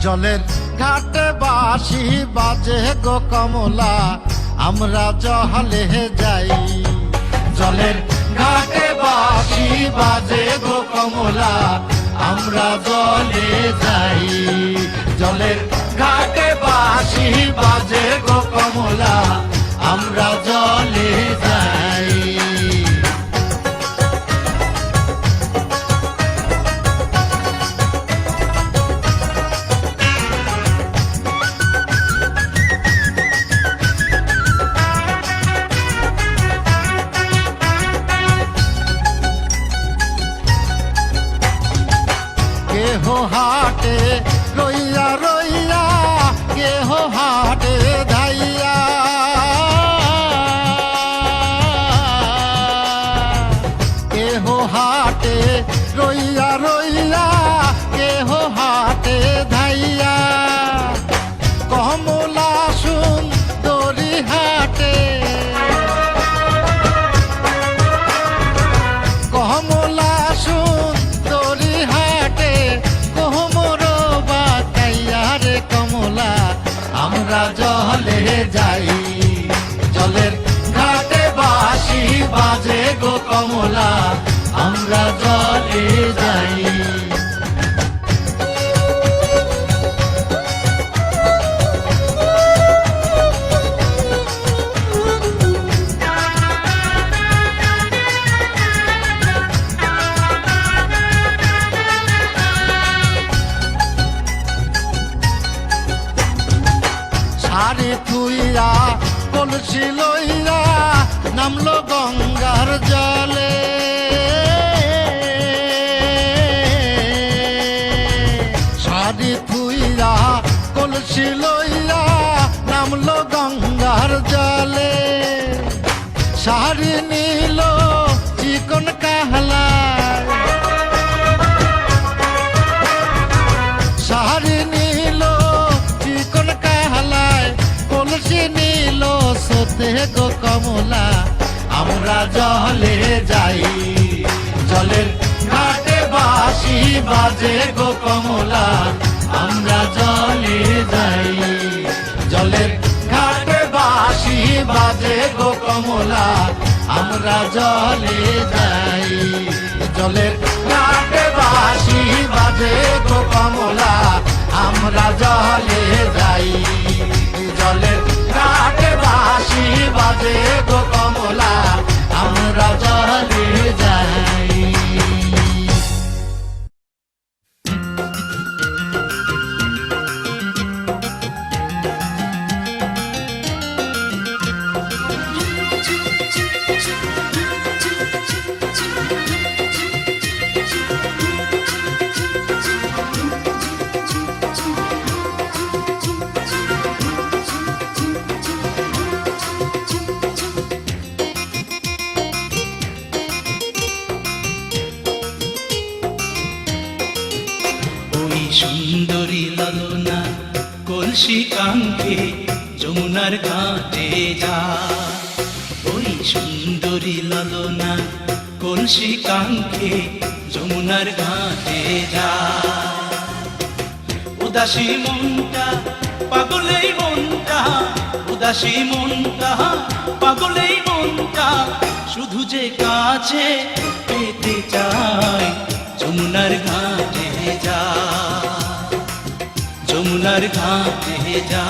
জলের ঘাটে বাঁশি বাজে গো কমলা, আমরা জলে যাই। জলের ঘাটে বাঁশি বাজে গো কমলা, আমরা জলে যাই। জলের ঘাটে বাঁশি বাজে গো কমলা, আমরা জলে যাই। কেহ হাটে রইয়া রইয়া, কেহ হাটে ধাইয়া। কেহ হাটে রইয়া রইয়া, কেহ হাটে ধাইয়া। কমলা সুন্দরী হাটে, কমলা সুন্দরী হাটে, কোমর বাঁকাইয়া রে কমলা, আমরা জলে যাই। জলের ঘাটে বাঁশি বাজে গো কমলা, আমরা জলে যাই। শাড়ি থুইয়া কলসি লইয়া, নামলো গঙ্গার জলে। শাড়ি থুইয়া কলসি লইয়া, নামলো গঙ্গার জলে। শাড়ি নিল চিকন কাহলায়, শাড়ি নিল চিকন কাহলায়, কলসি নিল সতে গো কমলা, আমরা জলে যাই। জলের ঘাটে বাঁশি বাজে গো কমলা, আমরা জলে যাই। জলের ঘাটে বাঁশি বাজে গো কমলা, আমরা জলে যাই। জলের ঘাটে বাঁশি বাজে গো কমলা, আমরা জলে যাই। জলের ঘাটে বাঁশি বাজে গো কমলা, আমরা জলে যাই। সুন্দরী লালনা কলসি কাঙ্ক্ষে যমুনার ঘাটে যা। ওই সুন্দরী লালনা কলসি কাঙ্ক্ষে যমুনার ঘাটে যা। উদাসী মনটা পাগলেই মনটা, উদাসী মনটা পাগলেই মনটা, শুধু যে কাছে পেতে চায় যমুনার ঘাটে যা। যমুনার ঘাটে যা।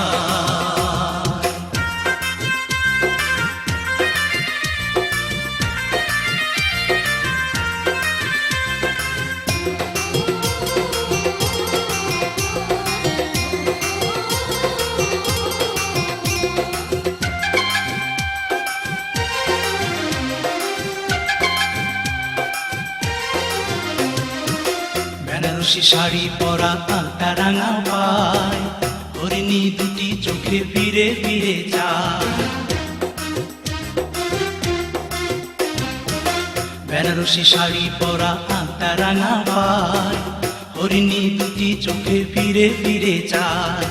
বেনারসি শাড়ি পরা আলতা রাঙা পায়, হরিণী দুটি চোখে ফিরে ফিরে যায়। বেনারসি শাড়ি পরা আলতা রাঙা পায়, হরিণী দুটি চোখে ফিরে ফিরে যায়।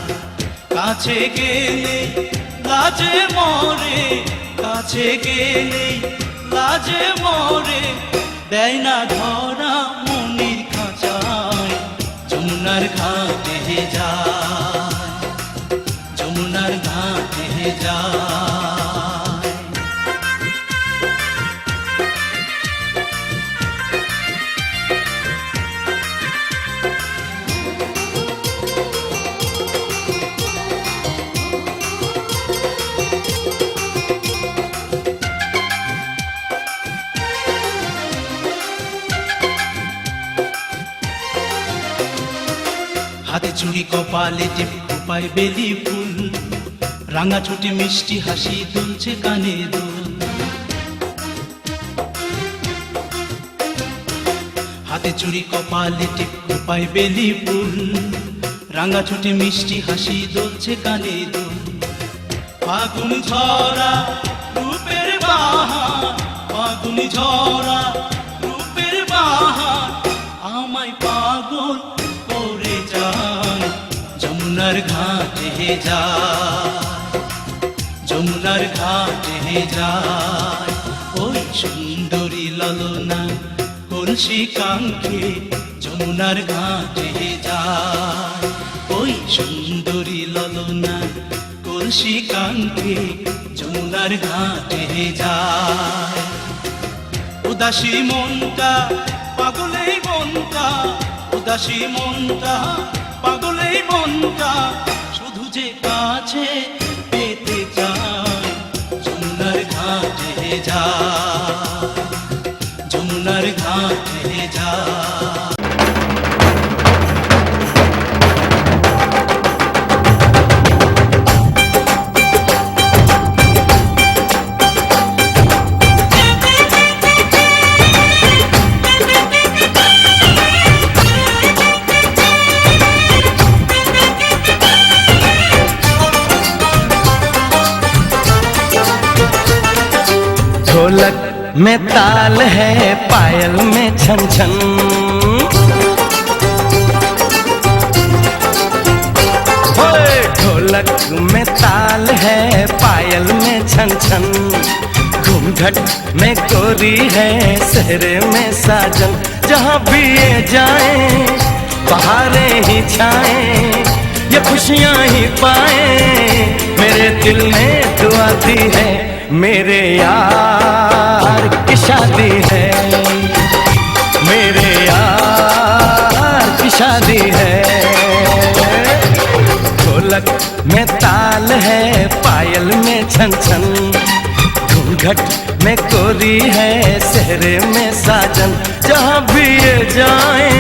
কাছে গেলে লাজে মরে, কাছে গেলে লাজে মরে, দেয় না ধরা মনির খাঁচায় যমুনার ঘাটে যা। যায়। হাতে চুড়ি কপালে টিপ পায় বেলি ফুল, রাঙা ছুটি মিষ্টি হাসি দুলছে কানে দুল। হাতে চুড়ি কপালে টিপ পায় বেলি ফুল, রাঙা ছুটি মিষ্টি হাসি দুলছে কানে দুল। ফাগুন ঝরা রূপের বাহার, ফাগুন ঝরা রূপের বাহার আমায় পাগল করে যায়। যমুনার ঘাটে যায়, যমুনার ঘাটে যায়, ওই সুন্দরী ললনা কলসি কাঙ্ক্ষে যমুনার ঘাটে যায়। ওই সুন্দরী ললনা কলসি কাঙ্ক্ষে যমুনার ঘাটে যায়। উদাসী মনটা পাগলেই মনটা, উদাসী মনটা পাগলেই মনটা শুধু যে কাছে পেতে চায়। যমুনার ঘাটে যায়, যমুনার ঘাটে যায়। ढोलक में ताल है, पायल में छन छन। ओए ढोलक में ताल है, पायल में छन छन। घूंघट में गोरी है, सहरे में साजन। जहाँ भी ये जाए बहारें ही छाए, ये खुशियाँ ही पाए। मेरे दिल ने दुआ दी है, मेरे यार की शादी है, मेरे यार की शादी है। ढोलक में ताल है, पायल में छन छन। घूंघट में कोरी है, सहरे में साजन। जहाँ भी ये जाए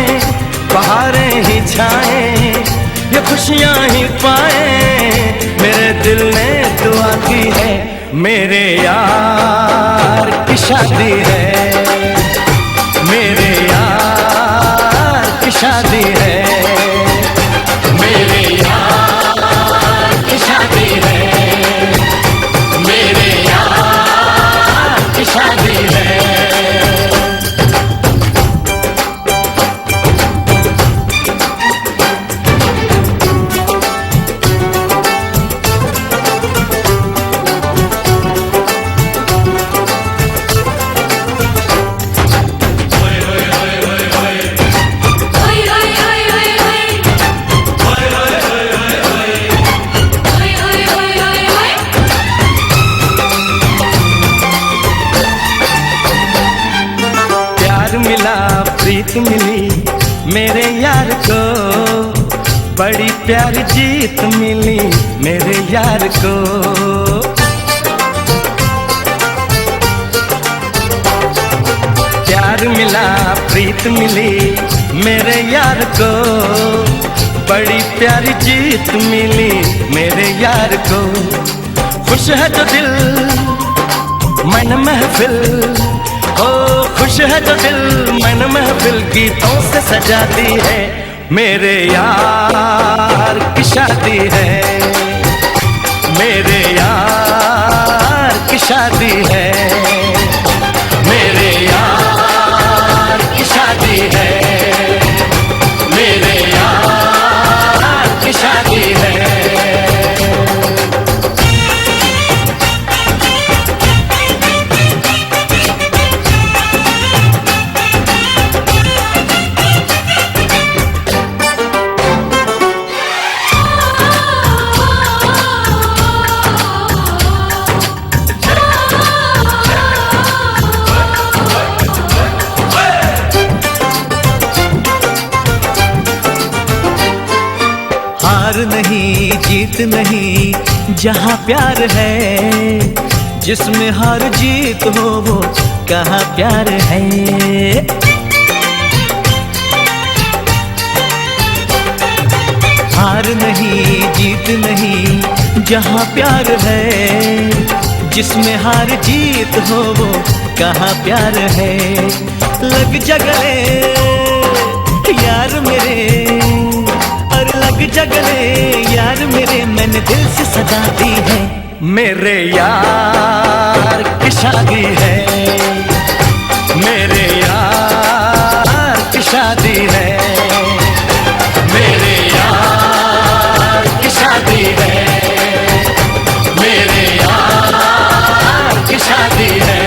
बहारें ही छाए, ये खुशियाँ ही पाए। मेरे दिल ने दुआ की है, मेरे यार की शादी है, मेरे यार की शादी है, मेरे यार की शादी है, मेरे यार की शादी है। प्रीत मिली मेरे यार को, बड़ी प्यारी जीत मिली मेरे यार को। प्यार मिला प्रीत मिली मेरे यार को, बड़ी प्यारी जीत मिली मेरे यार को। खुश है जो दिल मन महफिल, ओ खुश है जो दिल मन महफिल गीतों से सजाती है। मेरे यार की शादी है, मेरे यार की शादी है, मेरे यार की शादी है, मेरे यार की शादी है। नहीं जीत नहीं, जहाँ प्यार है जिसमें हार जीत हो वो कहाँ प्यार है। हार नहीं जीत नहीं, जहाँ प्यार है जिसमें हार जीत हो वो कहाँ प्यार है। लग जा गले यार मेरे, और लग जा गले यार मेरे, मैंने दिल से सजा दी है। मेरे यार की शादी है, मेरे यार की शादी है, मेरे यार की शादी है, मेरे यार की शादी है।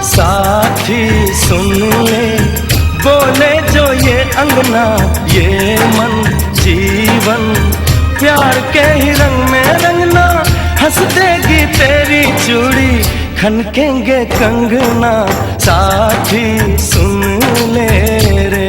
साथी सुन ले बोले जो ये अंगना, ये मन जीवन प्यार के ही रंग में रंगना। हंस देगी तेरी चूड़ी, खनकेंगे कंगना। साथी सुन ले रे,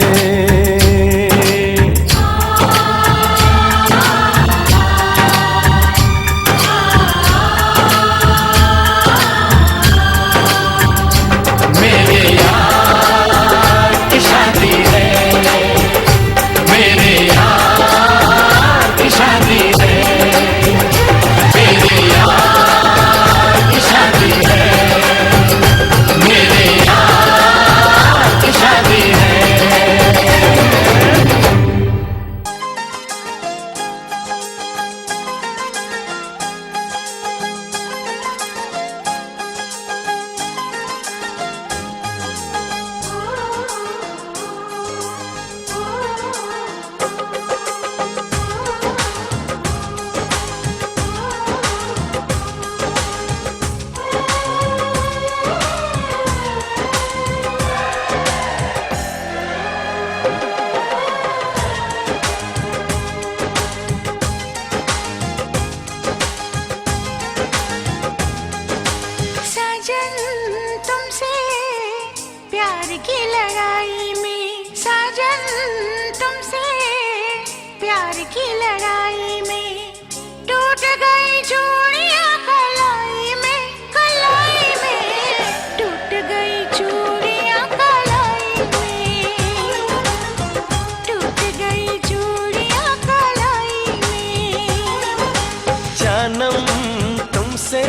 की लड़ाई में साजन, तुमसे प्यार की लड़ाई में टूट गई चूड़ियां कलाई में, कलाई में टूट गई चूड़ियां कलाई में, टूट गई चूड़ियां कलाई में। जानम तुमसे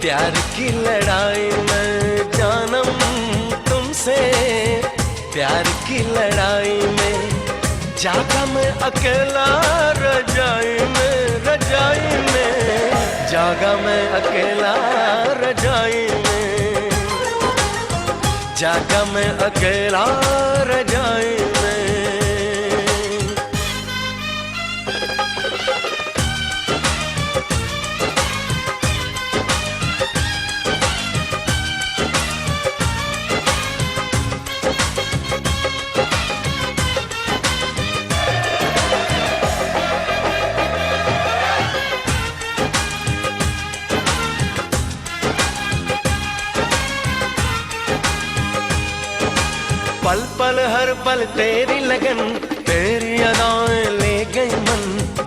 प्यार की लड़ाई में, जानम तुमसे प्यार की लड़ाई में जागा मैं अकेला रजाई में, रजाई में जागा मैं अकेला रजाई में, जागा मैं अकेला रजाई में। पल पल हर पल तेरी लगन, तेरी अदाएं ले गई मन।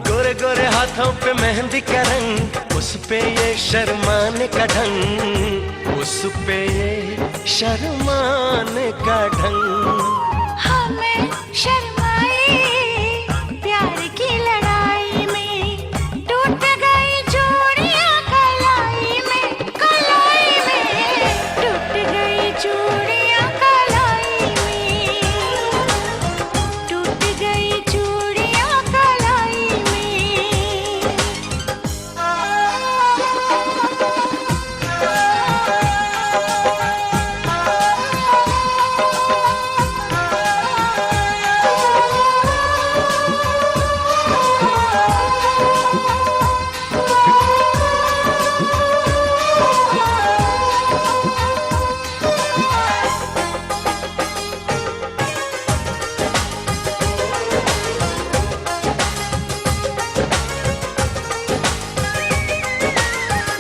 गोरे गोरे हाथों पे मेहंदी का रंग, उस पे ये शर्माने का ढंग, उस पे ये शर्माने का ढंग। हमें शर्माए प्यार की लड़ाई में, टूट गई चूड़ियां कलाई में, कलाई में टूट गई चूड़ियां कलाई में, टूट गई चूड़ियां कलाई में।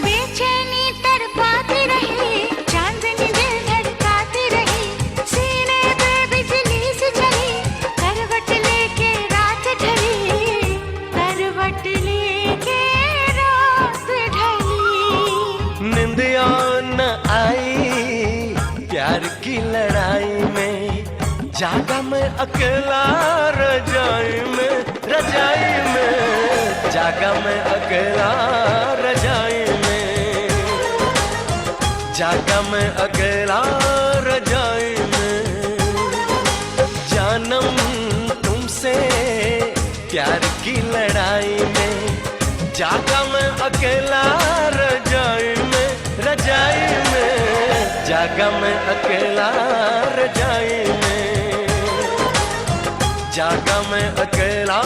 बेचैनी तड़पाती रही, चांदनी दिल धड़काती रही, सीने पे बिजली सी चली, करवट लेके रात ढली, करवट लेके रात ढली। निंदिया न आई प्यार की लड़ाई में, जागा मैं अकेला रजाई में, रजाई में जागा मैं अकेला रजाई में, जागा मैं अकेला रजाई में। जानम तुमसे प्यार की लड़ाई में, जागा मैं अकेला रजाई में, रजाई में जागा मैं अकेला रजाई में, जागा मैं अकेला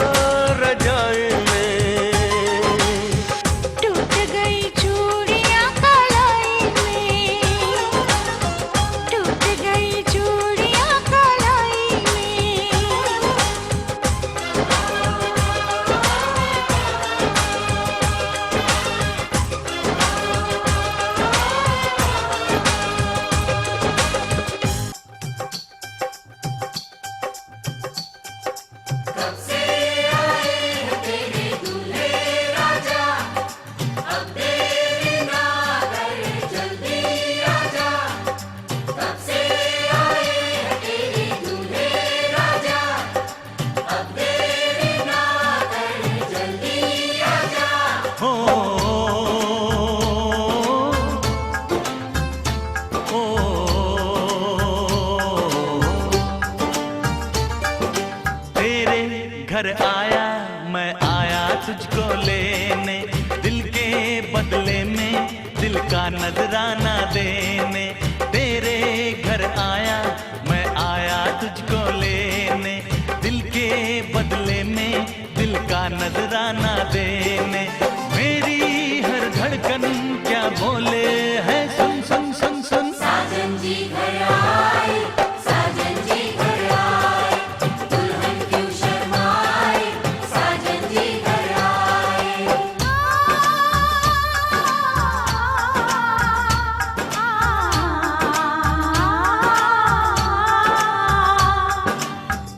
रजाई में। टूट गई चूड़ियां कलाई में, टूट गई चूड़ियां कलाई में। हो ओ तेरे घर आया मैं, आया तुझको लेने, दिल के बदले में दिल का नजराना देने। तेरे घर आया मैं, आया तुझको लेने, दिल के बदले में दिल का नजराना देने। मेरी हर धड़कन क्या बोले है, सुन सुन सुन सुन। साजन जी घर आए, साजन जी घर आए, दुल्हन क्यों शर्माए, साजन जी घर आए।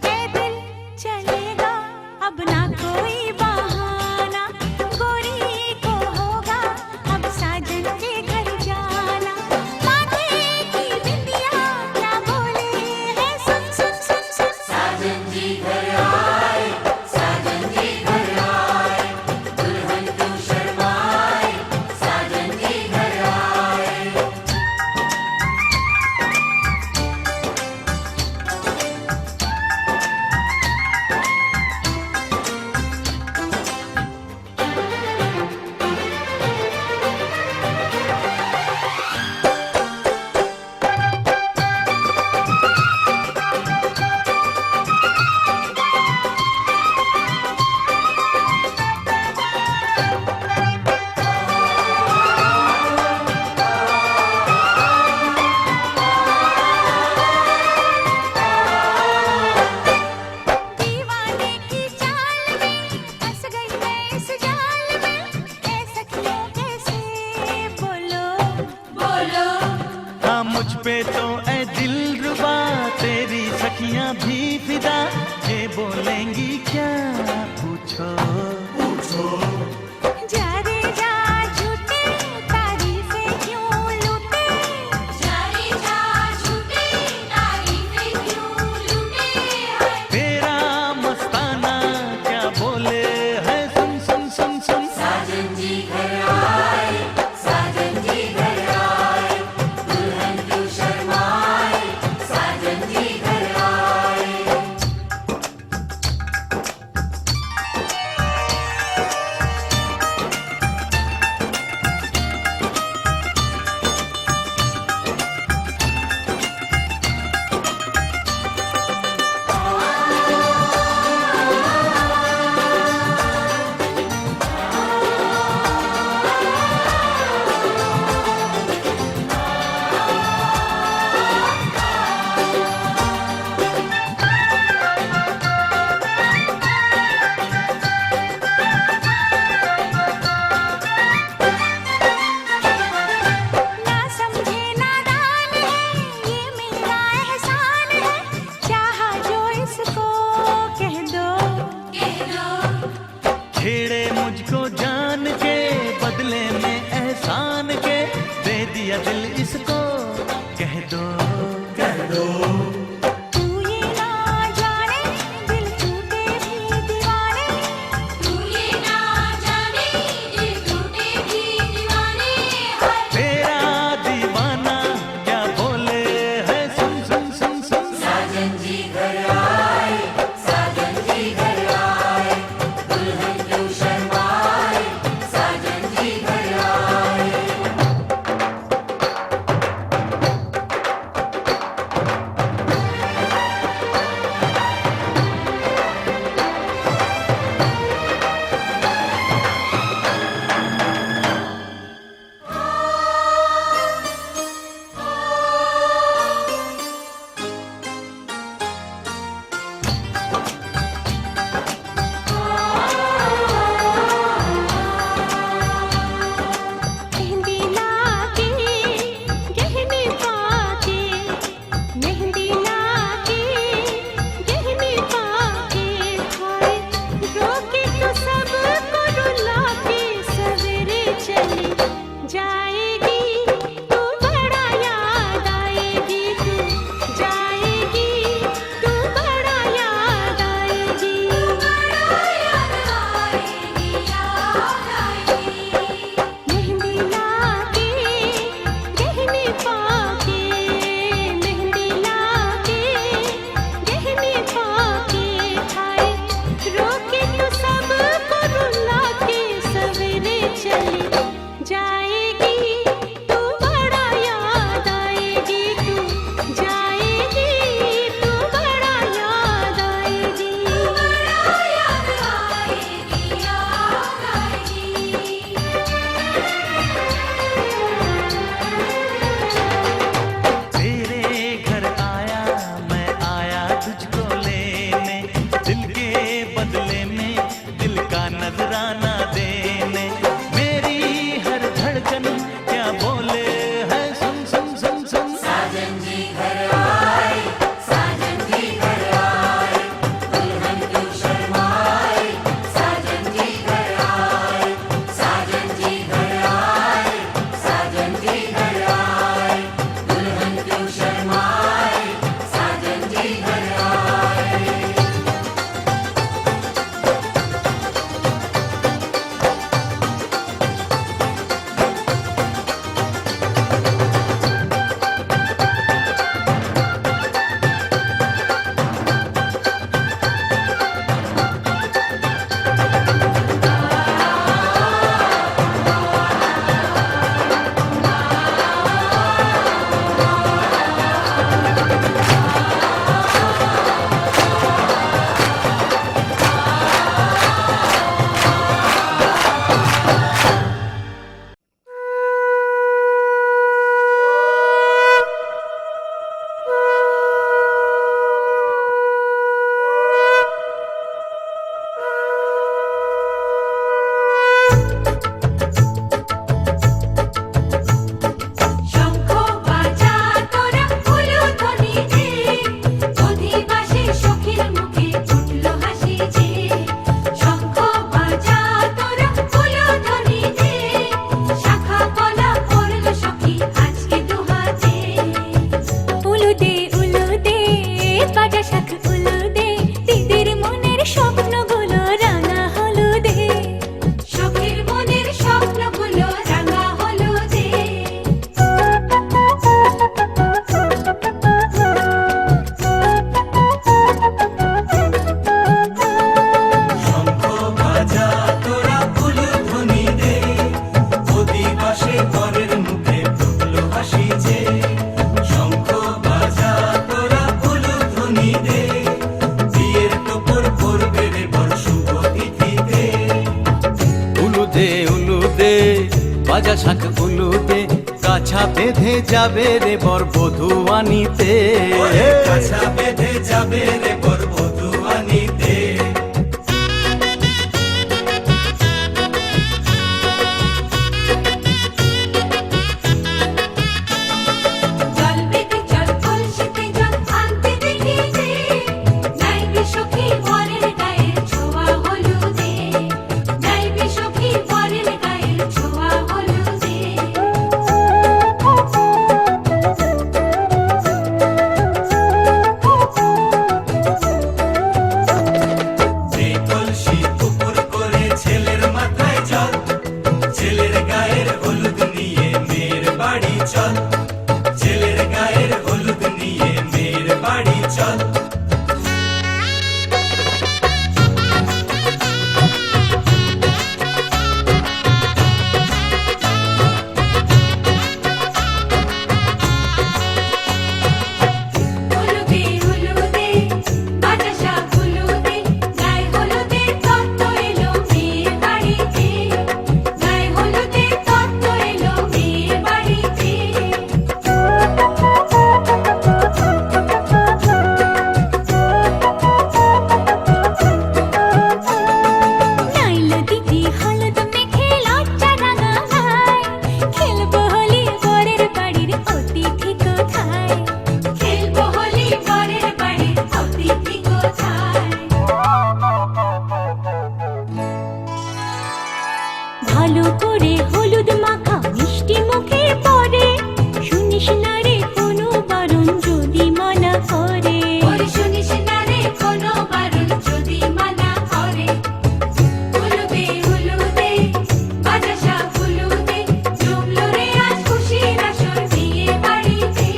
पैदल चलेगा अब ना कोई बहाना, गोरी को होगा अब साजन के घर जाना। माथे की बिंदिया क्या बोले है, सुन सुन सुन सुन। साजन जी घर आए, साजन जी घर आए, दुल्हन क्यों शर्माए, साजन जी घर आए। दीवाने की चाल में फंस गई मैं इस जाल में, ऐ सखियों कैसे बोलो बोलो हाँ मुझ पे तो ऐ दिलरुबा, तेरी सखियां भी फिदा, ये बोलेंगी क्या पूछो। जा रे जा झूठे तारीफें क्यों लूटे, जा रे जा छेड़े मुझको जान के, बदले में एहसान के, दे दिया दिल इसको, कह दो कह दो। तू ये ना जाने दिल टूटे भी दीवाने, तू ये ना जाने दिल टूटे भी दीवाने। हाय तेरा दीवाना क्या बोले है, सुन सुन सुन सुन। साजन जी घर आए, साजन जी घर आए, दुल्हन क्यों शर्माए, साजन जी घर आए। मेहंदी लाके गहने पाके, मेहंदी लाके गहने पाके, हाय रोके तो सबको रुला के सवेरे चली जाएगी, तू बड़ा याद आएगी, तू जाएगी, तू बड़ा याद आएगी, बड़ा याद आएगी, याद आएगी। मेहंदी लाके गहने पाके, मेहंदी लाके गहने पाके, हाय रोके तो सबको रुला के सवेरे चली जाएगी, तू बड़ा याद आएगी, तू जाएगी, तू बड़ा याद आएगी। बड़ा याद आएगी, याद आएगी। तेरे घर आया मैं आया तुझको लेने, दिल के बदले में दिल का नजराना देने। मेरी हर धड़कन क्या बोले है, सुन सुन सुन सुन। साजन जी घर आए, साजन जी घर आए, दुल्हन क्यों शर्माए, साजन जी घर आए, साजन जी घर आए, साजन जी घर आए, दुल्हन क्यों शर्माए, साजन जी घर आए। শঙ্খ বাজা তোরা উলুধ্বনি দে, অধিবাসী সখীর মুখে উঠল হাসি যে। শঙ্খ বাজা তোরা উলুধ্বনি দে, শাখা কলা পড়ল সখী আজকে দুহাতে। উলুদে উলুদে বাজা শাখ উলুদে, দিদির মনের স্বপ্নগুলো রাঙা হলুদে, সখীর মনের স্বপ্নগুলো রাঙা হলুদে। শঙ্খ বাজা তোরা উলুধ্বনি দে, অধিবাসে পরের মুখে ফুটল হাসি যে। শঙ্খ বাজা তোরা উলুধ্বনি দে, বিয়ের তোপর পড়বে রে বর শুভ তিথিতে। উলুদে উলুদে বাজা শাখ উলুদে, কাছা বেঁধে যাবে রে বর বধূ আনিতে। ওরে কাছা বেঁধে যাবে রে বর বধূ আনিতে। জল বেঁধে জল কলসিতে জল আনতে দেখি যে, নাইবে সখী বরের গায়ে ছোঁয়া হলুদে। চল, ছেলের গায়ের হলুদ নিয়ে মেয়ের বাড়ি চল। হলুদে হলুদে বাতাসা হলুদে গায়ে হলুদে তত্ত্ব এলো মেয়ের বাড়িতে, গায়ে হলুদে তত্ত্ব এলো মেয়ের বাড়িতে। নাইলো দিদি হলুদ মেখে লজ্জা রাঙায়, খেলবো হোলি বরের বাড়ির অতিথি কোথায়, খেলবো হোলি বরের বাড়ির অতিথি কোথায়। ভালো করে হলুদ মাখা মিষ্টি মুখে পড়ে, শুনিস না রে কোনো বারণ যদি মানা করে, ওরে শুনিস না রে কোনো বারণ যদি মানা করে। হলুদে হলুদে বাতাসা হলুদে জমলো রে আজ খুশির আসর বিয়ে বাড়িতে।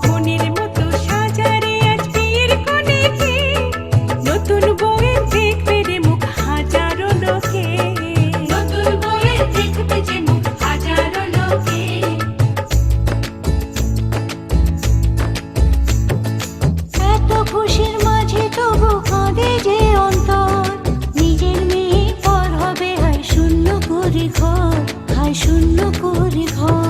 মনের মতো সাজারে আজ বিয়ের কোণেতে, নতুন বউয়ের দেখবে রে মুখ হাজারো লোকে, নতুন বউয়ের দেখবে যে মুখ হাজারো লোকে। এত খুশির মাঝে তবু কাঁদে যে অন্তর, নিজের মেয়ে পর হবে হায় শূন্য করে ঘর, হায় শূন্য করে ঘর।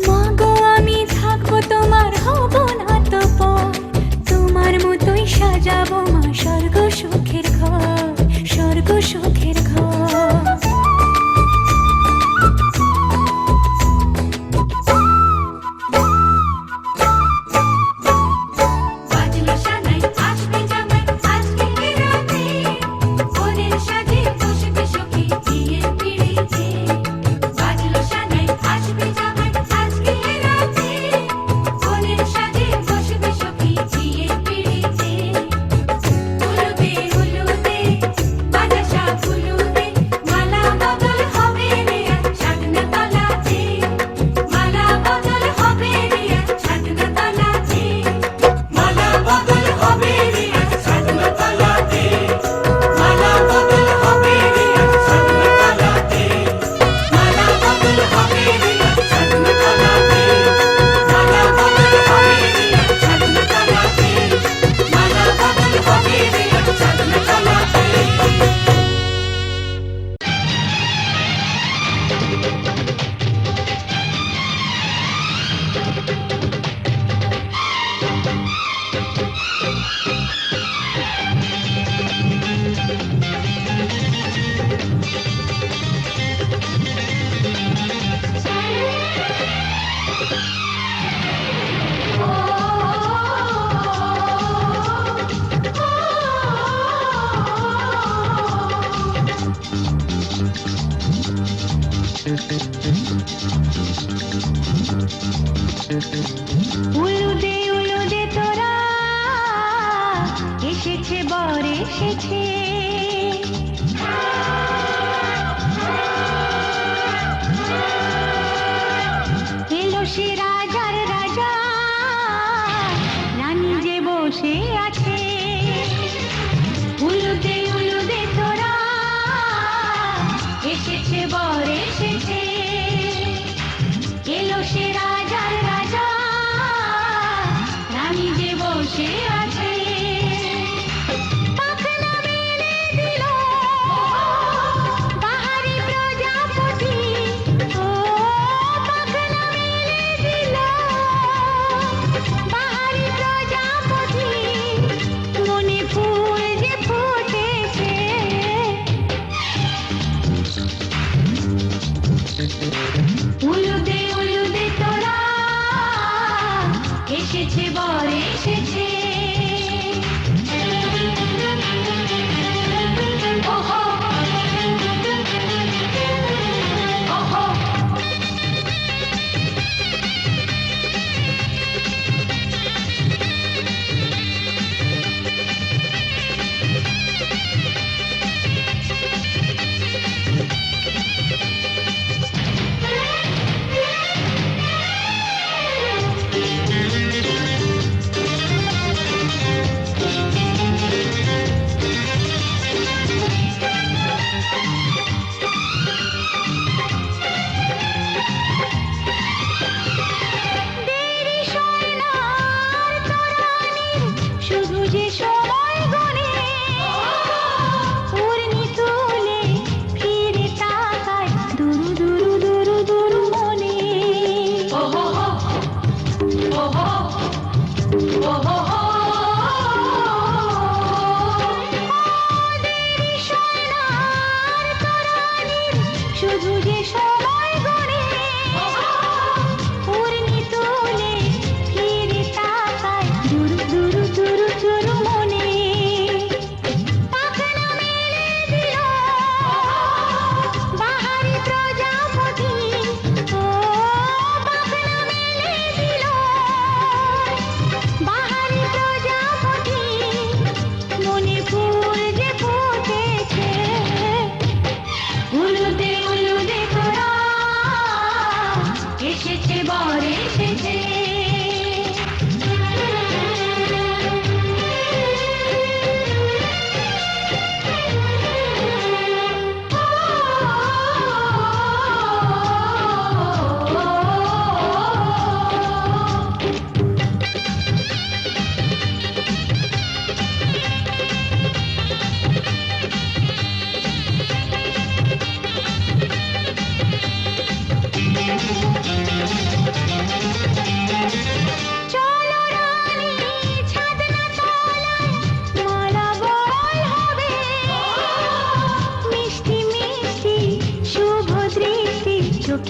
মা গো আমি থাকবো তোমার হব না তো পর, তোমার মতোই সাজাবো মা স্বর্গ সুখের ঘর, স্বর্গ সুখের ঘর। বাজলো সানাই আসবে জামাই আজকে রাতে, বোনের সাজে বসবে সখী বিয়ের পিড়িতে। বাজলো সানাই আসবে জামাই আজকে রাতে, বোনের সাজে বসবে সখী বিয়ের পিড়িতে। হলুদে হলুদে বাতাসা হলুদে মালা বদল হবে রে আজ ছাদনা তলাতে, মালা বদল হবে রে আজ ছাদনা তলাতে। মালা বদল হবে রে আজ ছাদনা তলাতে, মালা বদল হবে রে আজ ছাদনা তলাতে, মালা বদল হবে রে আজ ছাদনা তলাতে, মালা বদল হবে রে আজ ছাদনা তলাতে, মালা বদল হবে রে আজ ছাদনা তলাতে। উলুদে উলুদে তোরা এসেছে বর এসেছে, এলো সে রাজার রাজা, রানী যে বসে আছে। উলুদে উলুদে তোরা এসেছে বর এসেছে, এলো সে রাজার রাজা, রানী যে বসে আছে। পাখনা মেলে দিল বাহারি প্রজাপতি, ও পাখনা মেলে দিল বাহারি প্রজাপতি, মনে ফুল যে ফুটেছে। উলুদে উলুদে তোরা এসেছে বর এসেছে। ওহো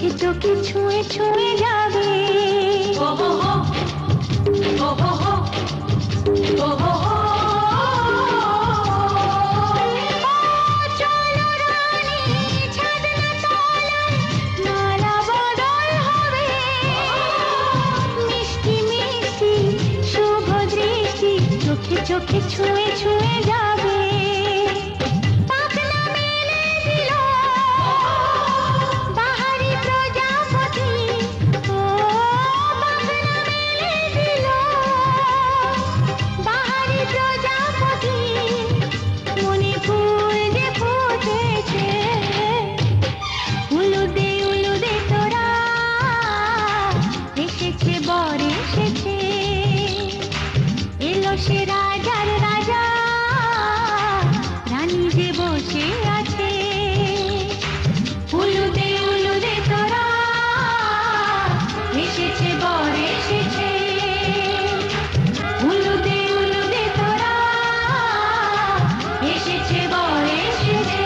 চোখে চোখে ছুঁয়ে ছুঁয়ে যাবে। ও হো হো, ও হো হো, ও হো হো। চলো রানী ছাদনা তলায় মালা বদল হবে। মিষ্টি মিষ্টি শুভ দৃষ্টি চোখে চোখে ছুঁয়ে ছুঁয়ে যাবে। পাখনা মেলে দিল বাহারি প্রজাপতি। ও পাখনা মেলে দিল বাহারি প্রজাপতি। মনে ফুল যে ফুটেছে উলুদে তোরা এসেছে বর এসেছে। এলো সে রাজার রাজা রানী যে বসে আছে। উলুদে তোরা এসেছে বর এসেছে। উলুদে তোরা এসেছে বর এসেছে।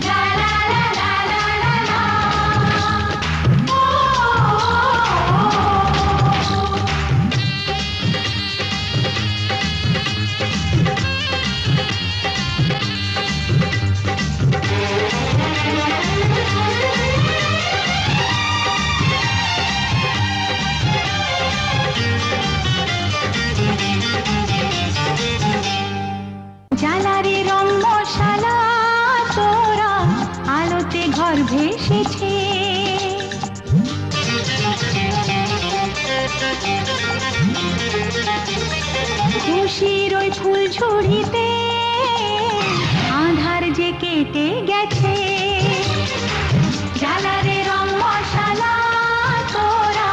লা লা লা লা লা লা। ও জ্বালারে রং মশালা তোরা আলোতে ঘর ভেসেছে। খুশির ওই ফুল ঝুড়িতে আধার যে কেটে গেছে। জ্বালারে রং মশালা তোরা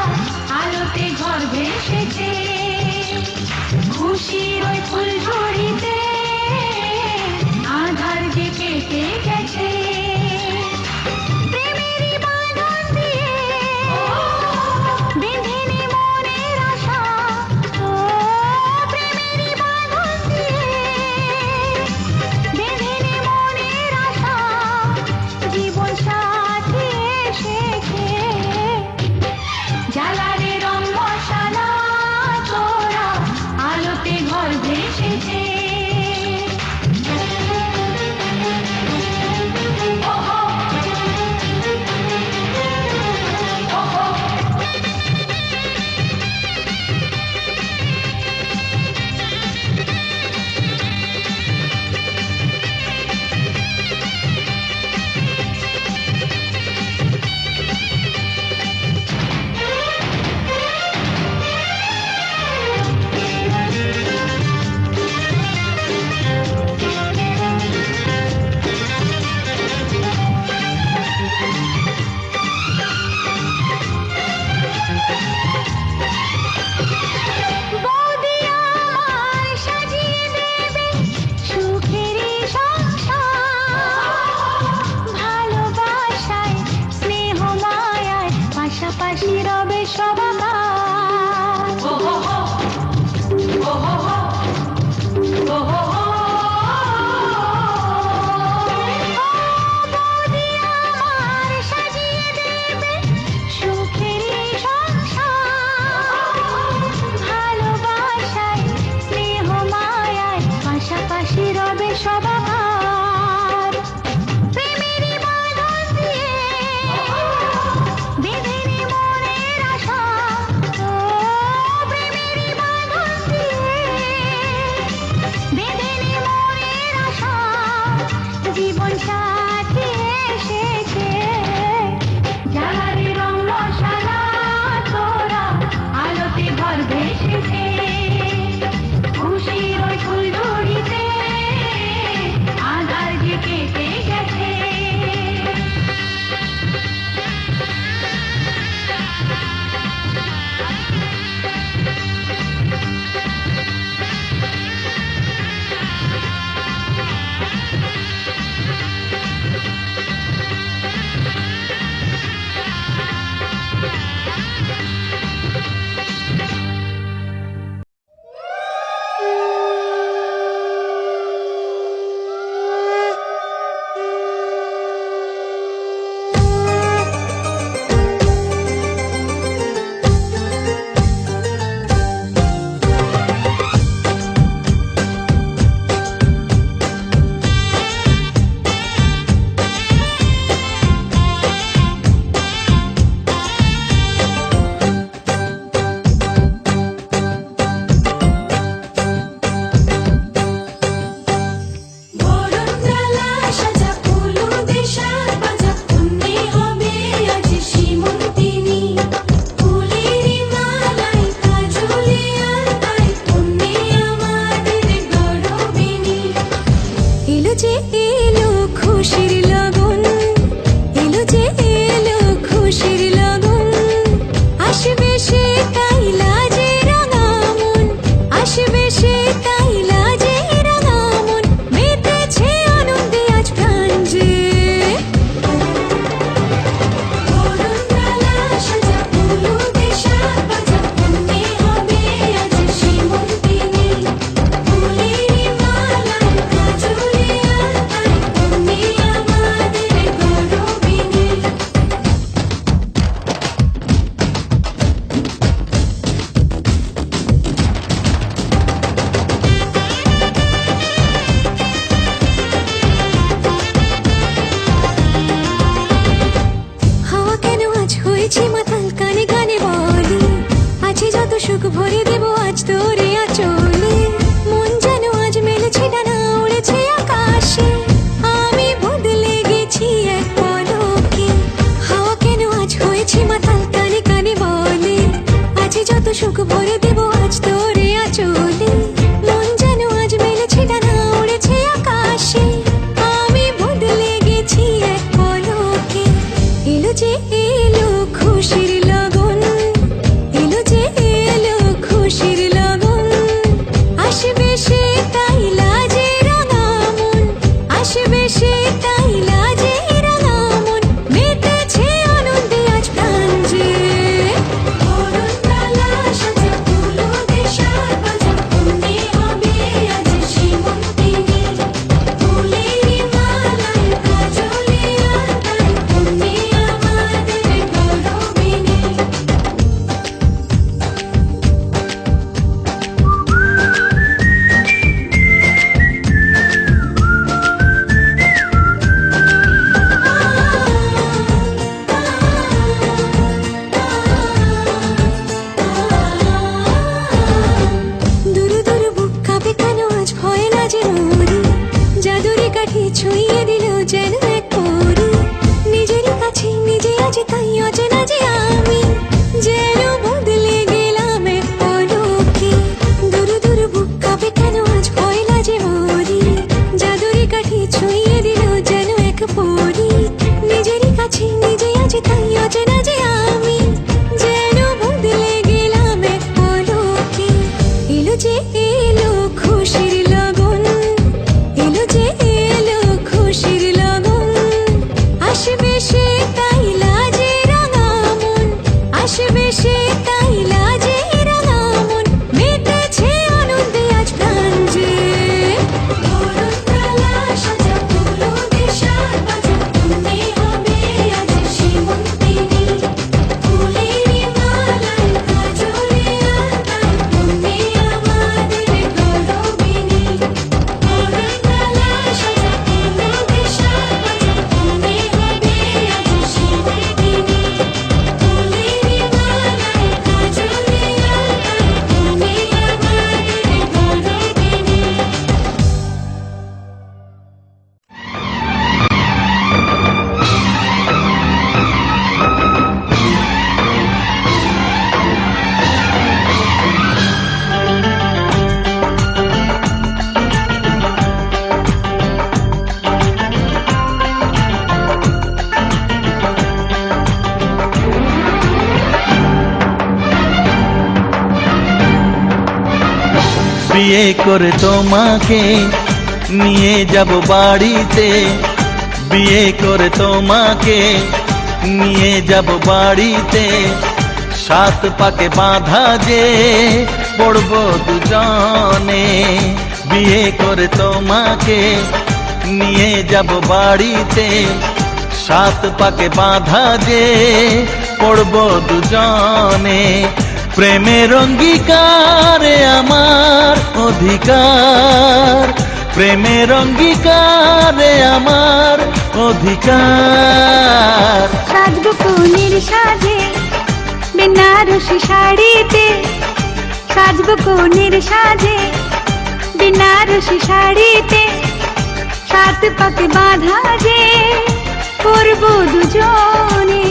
আলোতে ঘর ভেসেছে। খুশির ওই ফুল ঝুড়িতে আধার যে কেটে গেছে। প্রেমেরই বাঁধন দিয়ে বেঁধে নে মনের আশা। ও প্রেমেরই বাঁধন দিয়ে বেঁধে নে মনের আশা। জীবন সাথী এসেছে। জ্বালারে রং মশালা তোরা আলোতে ঘর ভেসেছে। বৌদি আমার সাজিয়ে দেবে সুখেরই সংসার। ভালোবাসায় স্নেহ মায়ায় পাশাপাশি রবে সবার। ও হো হো, ও হো হো, ও হো হো। বৌদি আমার সাজিয়ে দেবে সুখেরই সংসার। ভালোবাসায় স্নেহ মায়ায় পাশাপাশি রবে সবার। প্রেমেরই বাঁধন দিয়ে বেঁধে নে মনের আশা। ও প্রেমেরই বাঁধন দিয়ে বেঁধে নে মনের আশা। জীবন সাথী এসেছে। জ্বালারে রং মশালা তোরা আলোতে ঘর ভেসেছে। খুশির ওই ফুল ঝুড়িতে আধার যে কেটে গেছে। আজ তোরে আঁচলে, মন যেন আজ মেলেছে ডানা উড়েছে আকাশে। আমি বদলে গেছি এক পলকে, হাওয়া কেন আজ হয়েছে মাতাল কানে কানে বলে, আজ যত সুখ ভরে দেব আজ তোরে আঁচলে, মন যেন আজ মেলেছে ডানা উড়েছে আকাশে। আমি বদলে গেছি এক পলকে, এলো যে এলো খুশির লগন, এলো যে এলো খুশির লগন, আসবে সে তাই লাজে রাঙা মন, আসবে সে তাই লাজে রাঙা মন, মেতেছে আনন্দে আজ প্রাণ যে। বরণডালা সাজা ফুলো দিয়ে সার বাজা, মনে হবে আজ সীমন্তিনী, ফুলেরই মালায় কাজলে আঁকায়, তুমি আমাদের গৌরবিনী। দুরু দুরু বুক কাঁপে কেন আজ ভয় লাজে মরি, জাদুরে কাঠি ছুঁয়ে দিল যেন এক পরি, নিজেরই কাছে নিজে আজ তাই অচেনা যে আমি, যেন বদলে গেলাম এক পলকে। দুরু দুরু বুক কাঁপে কেন আজ ভয় লাজে মরি, জাদুরে কাঠি ছুঁয়ে দিল যেন এক পরি, নিজেরই কাছে নিজে আজ তাই অচেনা যে আমি, যেন বদলে গেলাম এক পলকে। এলো যে এলো খুশির লগন, এলো যে এলো খুশির লগন, আসবে সে তাই লাজে রাঙা মন, আসবে সে তাই লাজে রাঙা মন, মেতেছে আনন্দে আজ প্রাণ যে। বরণডালা সাজা ফুলো দিয়ে সার বাজা, মনে হবে আজ সীমন্তিনী, ফুলেরই মালায় কাজলে আঁকায়, তুমি আমাদের গৌরবিনী। বরণডালা সাজা ফুলো দিয়ে সার বাজা, মনে হবে আজ সীমন্তিনী, ফুলেরই মালায় কাজলে আঁকায়, তুমি আমাদের গৌরবিনী। বিয়ে করে তোমাকে নিয়ে যাব বাড়িতে, বিয়ে করে তোমাকে নিয়ে যাব বাড়িতে, সাত পাকে বাঁধা যে পড়বো দুজনে। বিয়ে করে তোমাকে নিয়ে যাব বাড়িতে, সাত পাকে বাঁধা যে পড়বো দুজনে। প্রেমের অঙ্গীকারে আমার অধিকার, প্রেমের অঙ্গীকারে আমার অধিকার। সাজবো কোনের সাজে বেনারসি শাড়িতে, সাজবো কোনের সাজে বেনারসি শাড়িতে, সাত পাকে বাঁধা যে পরবো দুজনে।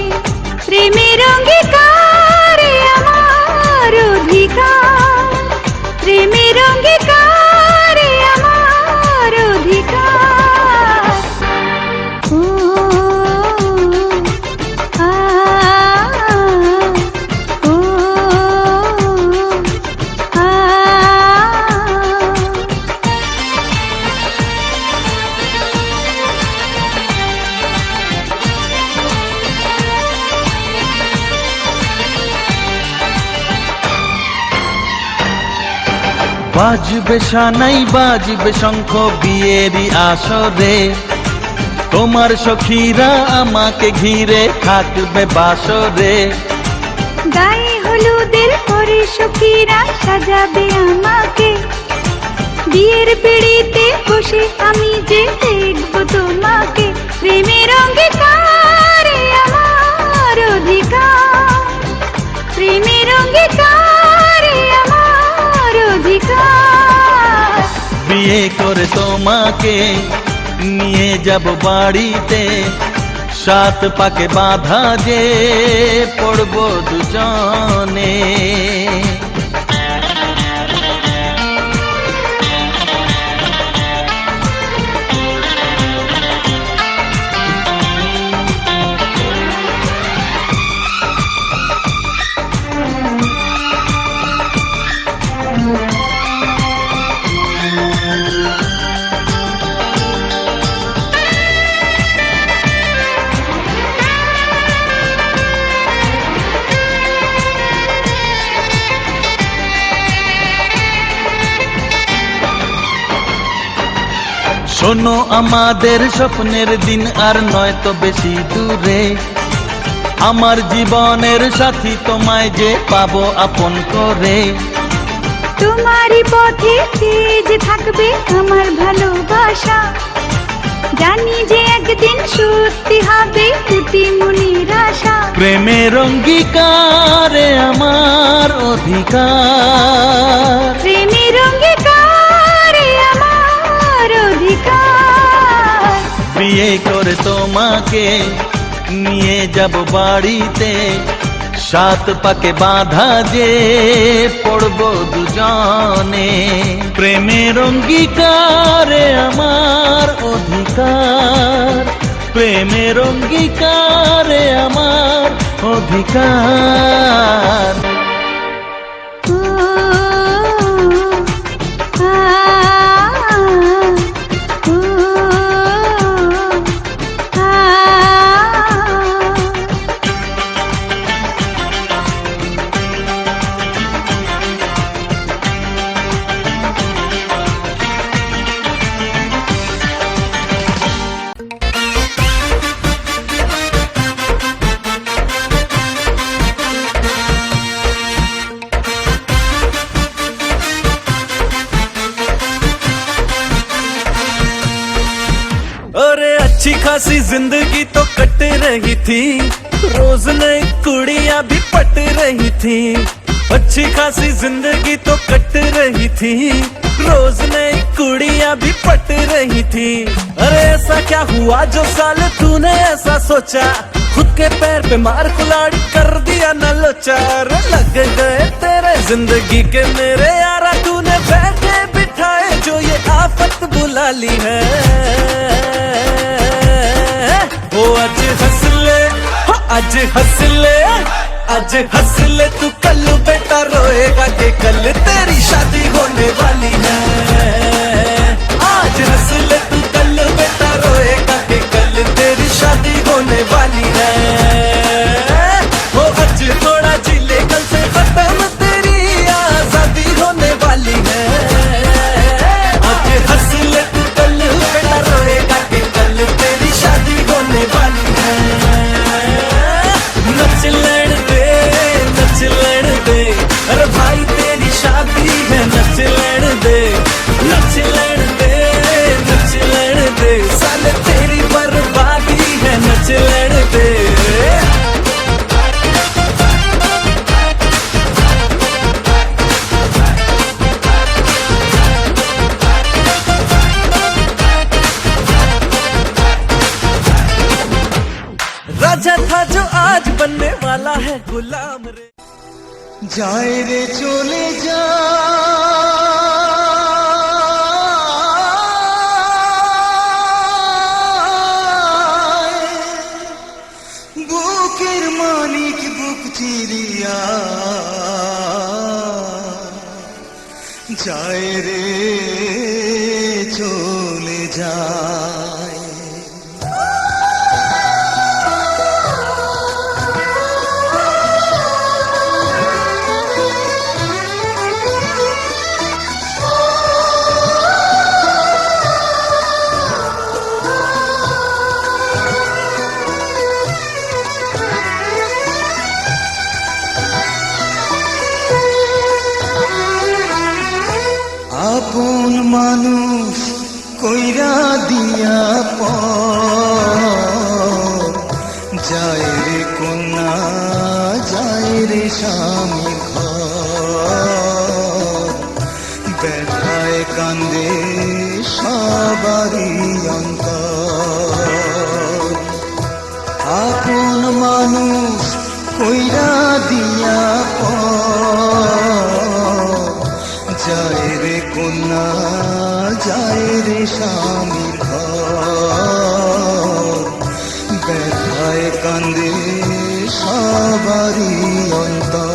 প্রেমের অঙ্গীকারে আমার অধিকার, প্রেমের অঙ্গীকারে আমার অধিকার। ও আ ও আ বাজবে সানাই বাজবে শঙ্খ বিয়েরই আসরে, তোমার সখীরা আমাকে ঘিরে থাকবে বাসরে। গায়ে হলুদের পরে সখীরা সাজাবে আমাকে, বিয়ের পিড়িতে বসে আমি যে দেখব তোমাকে। প্রেমের অঙ্গীকারে আমার অধিকার, প্রেমের অঙ্গীকারে আমার বিয়ে করে তোমাকে নিয়ে যাব বাড়িতে, সাত পাকে বাঁধা যে পড়বো দুজনে। শোনো আমাদের স্বপ্নের দিন আর নয় তো বেশি দূরে, আমার জীবনের সাথী তোমায় যে পাবো আপন করে। তোমারই পথে তেজ থাকবে আমার ভালোবাসা, জানি যে একদিন সত্যি হবে দুটি মনের আশা। প্রেমের অঙ্গীকারে আমার অধিকার, প্রেমের অঙ্গীকারে আমার অধিকার। বিয়ে করে তোমাকে নিয়ে যাব বাড়িতে, সাত পাকে বাঁধা যে পড়বো দুজনে। প্রেমের অঙ্গীকারে আমার অধিকার, প্রেমের অঙ্গীকারে আমার অধিকার। ও, আ, ও, আ। अरे अच्छी खासी जिंदगी तो कट रही थी, रोज नई कुड़ियां भी पट रही थी। अच्छी खासी जिंदगी तो कट रही थी, रोज नई कुड़ियां भी पट रही थी। अरे ऐसा क्या हुआ जो साल तूने ऐसा सोचा, खुद के पैर पे मार कुल्हाड़ी कर दिया न लोचा। अरे लग गए तेरे जिंदगी के मेरे यारा, तूने बैठे बिठाए जो ये आफत बुला ली है। ओ आज हंस ले, हो आज हंस ले, आज हंस ले तू, कल बेटा रोएगा कि कल तेरी शादी होने वाली है। आज हंस ले तू, कल बेटा रोएगा कि कल तेरी शादी होने वाली है। ओ आज थोड़ा जी ले, कल से खत्म तेरी आजादी होने वाली है। आज हंस ले तू, कल बेटा रोएगा कि कल तेरी शादी होने वाली है। नच लड़ दे, नच लड़ दे, अरे भाई तेरी शादी है। नच लड़ दे, नच लड़ दे, नच लड़ दे, साले तेरी बर्बादी है। नच लड़ दे। राजा था जो आज बनने वाला है गुलाम रे। যায় রে চলে যায়, বুকের মানিক বুক চিরিয়া যায় রে চলে যায়। আপন মানুষ কইরা দিয়া পর, যায় রে কন্যা যায় রে স্বামী ঘর, ব্যথায় কান্দে যায় রে স্বামীর ঘর, ব্যথায় কান্দে সবারই অন্তর।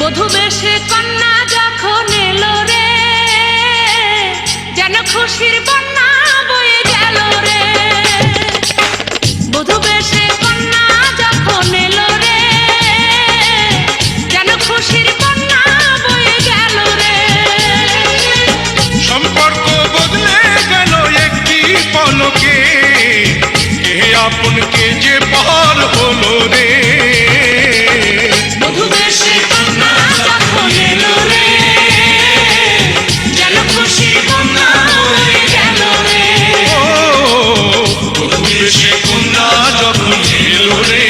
বধূ বেশে কন্যা যখন এলো রে, যেন খুশির বন্যা বয়ে গেল রে। বধূ বেশে কন্যা যখন এলো রে, যেন খুশির বন্যা বয়ে গেল রে। সম্পর্ক বদলে গেল একটি পলকে, কে আপন কে যে পর হলো রে। বধূ বেশে কন্যা যখন এলো রে, যেন খুশির বন্যা বয়ে গেল রে। ও বধূবেশে কন্যা যখন এলো রে,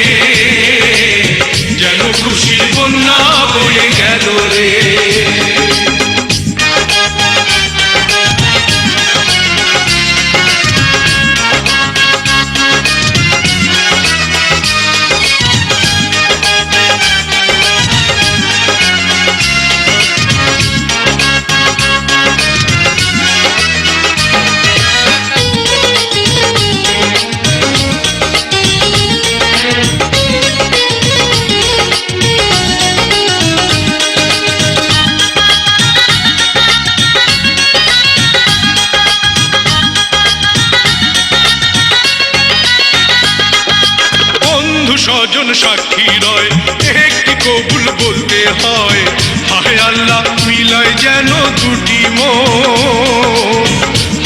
যেন খুশির বন্যা বয়ে গেল রে। স্বজন সাক্ষী রয়, একটি কবুল বলতে হয়। হায় আল্লাহ মিলায় যেন দুটি মন,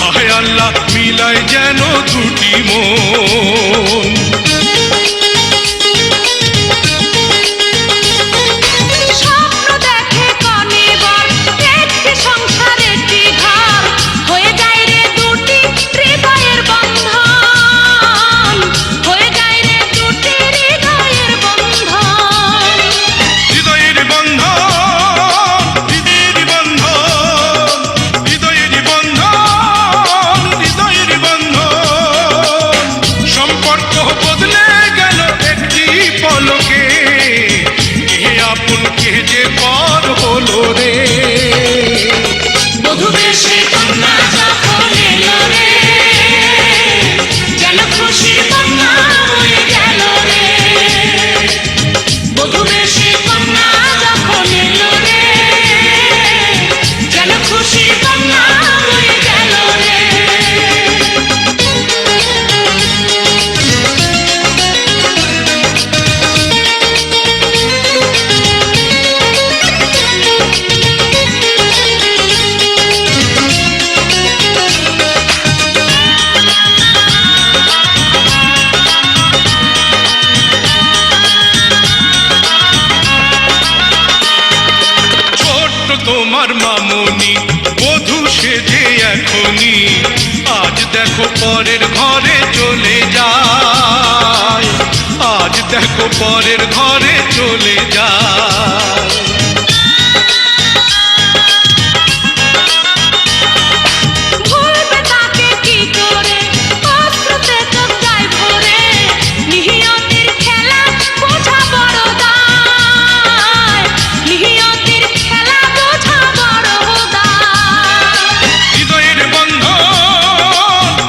হায় আল্লাহ মিলায় যেন দুটি মন। স্বপ্ন দেখে কনে বর, একটি সংসার একটি ঘর, হয়ে যায় রে দুটি হৃদয়ের বন্ধন, হয়ে যায় রে দুটি হৃদয়ের বন্ধন। হৃদয়ের বন্ধন, হৃদয়ের বন্ধন, হৃদয়ের বন্ধন, হৃদয়ের বন্ধন। সম্পর্ক বদলে গেল একটি পলকে, কে আপন কে যে পর হলো রে। বধূ বেশে কন্যা যখন এলো রে, যেন খুশির বন্যা বয়ে গেল রে। বধূ বেশে কন্যা যখন এলো রে, যেন খুশির বন্যা বয়ে গেল রে। ছোট্ট তোমার মামনি বধূ সেজে এখনি, আজ দেখো পরের ঘরে চলে যায়, আজ দেখো পরের ঘরে চলে যায়। ভুলবে তাকে কি করে, অশ্রুতে চোখ যায় ভরে, নিহিয়তির খেলা বোঝা বড় দায়, নিহিয়তির খেলা বোঝা বড় দায়। হৃদয়ের বন্ধন,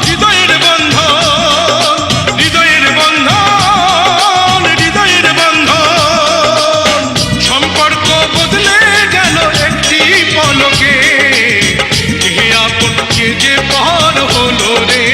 হৃদয়ের বন্ধন, হৃদয়ের বন্ধন, হৃদয়ের বন্ধন। সম্পর্ক বদলে গেল একটি পলকে, কে আপন কে যে পর হলো রে।